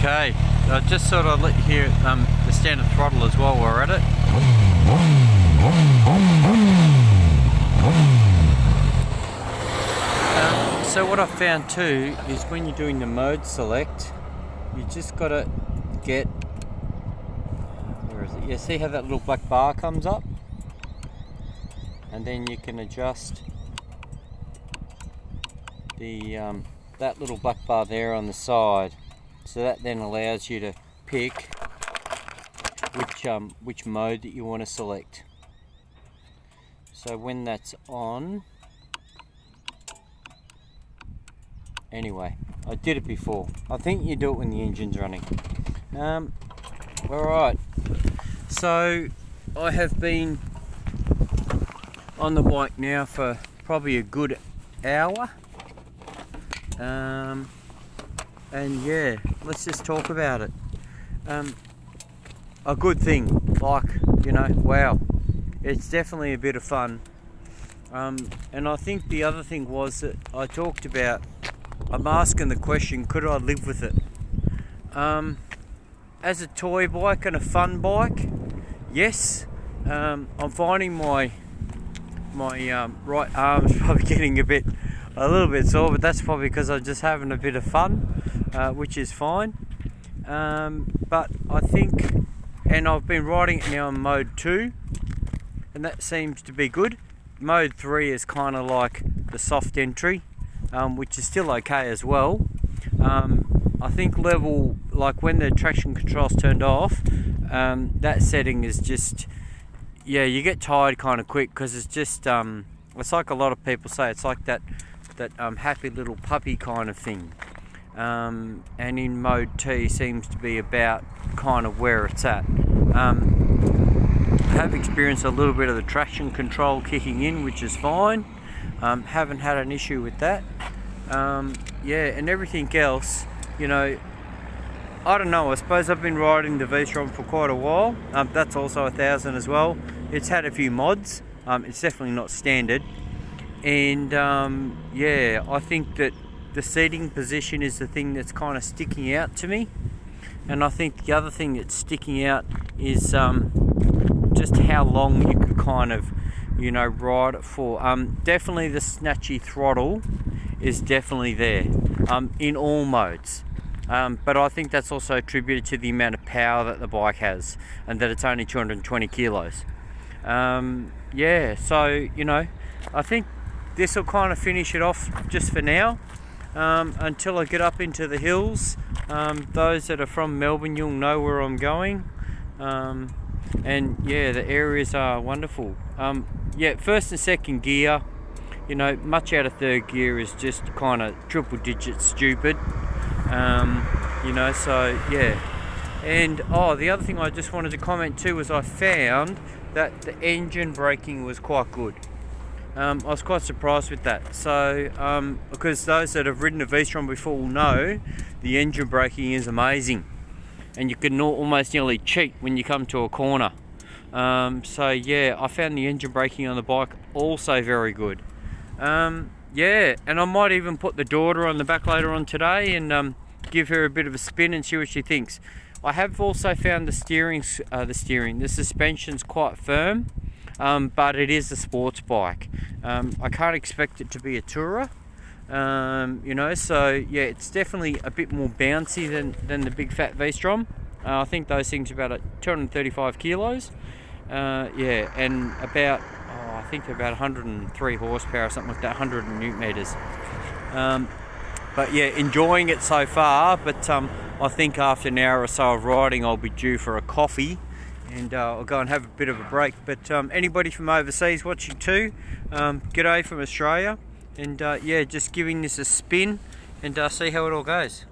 Okay, I just thought I'd let you hear the standard throttle as well while we're at it. So what I found too is when you're doing the mode select, you just got to get, where is it? Yeah, see how that little black bar comes up? And then you can adjust the that little black bar there on the side. So that then allows you to pick which mode that you want to select. So when that's on, anyway, I did it before. I think you do it when the engine's running. Alright, so I have been on the bike now for probably a good hour. And yeah, let's just talk about it. A good thing, like, you know, wow, it's definitely a bit of fun. And I think the other thing was that I talked about, I'm asking the question, could I live with it? As a toy bike and a fun bike, yes. I'm finding my right arm's probably getting a little bit sore, but that's probably because I'm just having a bit of fun, which is fine. But I think, and I've been riding it now in mode 2, and that seems to be good. Mode 3 is kind of like the soft entry, which is still okay as well. I think level, like when the traction control's turned off, that setting is just, yeah, you get tired kind of quick, because it's just, it's like a lot of people say, it's like that happy little puppy kind of thing. And in mode T seems to be about kind of where it's at. I have experienced a little bit of the traction control kicking in, which is fine. Haven't had an issue with that. Yeah, and everything else, you know, I don't know, I suppose I've been riding the Vstrom for quite a while. That's also 1,000 as well. It's had a few mods. It's definitely not standard. And yeah, I think that the seating position is the thing that's kind of sticking out to me. And I think the other thing that's sticking out is just how long you could kind of, you know, ride it for. Definitely the snatchy throttle is definitely there in all modes. But I think that's also attributed to the amount of power that the bike has, and that it's only 220 kilos. Yeah, so, you know, I think this will kind of finish it off just for now, until I get up into the hills. Those that are from Melbourne, you'll know where I'm going. And yeah, the areas are wonderful. Yeah, first and second gear, you know, much out of third gear is just kind of triple digit stupid. You know, so yeah. And the other thing I just wanted to comment too was I found that the engine braking was quite good. I was quite surprised with that. So because those that have ridden a Vstrom before will know the engine braking is amazing, and you can almost nearly cheat when you come to a corner. So yeah, I found the engine braking on the bike also very good. Yeah, and I might even put the daughter on the back later on today and give her a bit of a spin and see what she thinks. I have also found the suspension's quite firm, but it is a sports bike. I can't expect it to be a tourer, you know, so yeah, it's definitely a bit more bouncy than the big fat Vstrom. I think those things are about 235 kilos, yeah, and about, I think they're about 103 horsepower or something like that, 100 newton meters. But yeah, enjoying it so far, but I think after an hour or so of riding I'll be due for a coffee, and I'll go and have a bit of a break. But anybody from overseas watching too, g'day from Australia, and yeah, just giving this a spin and see how it all goes.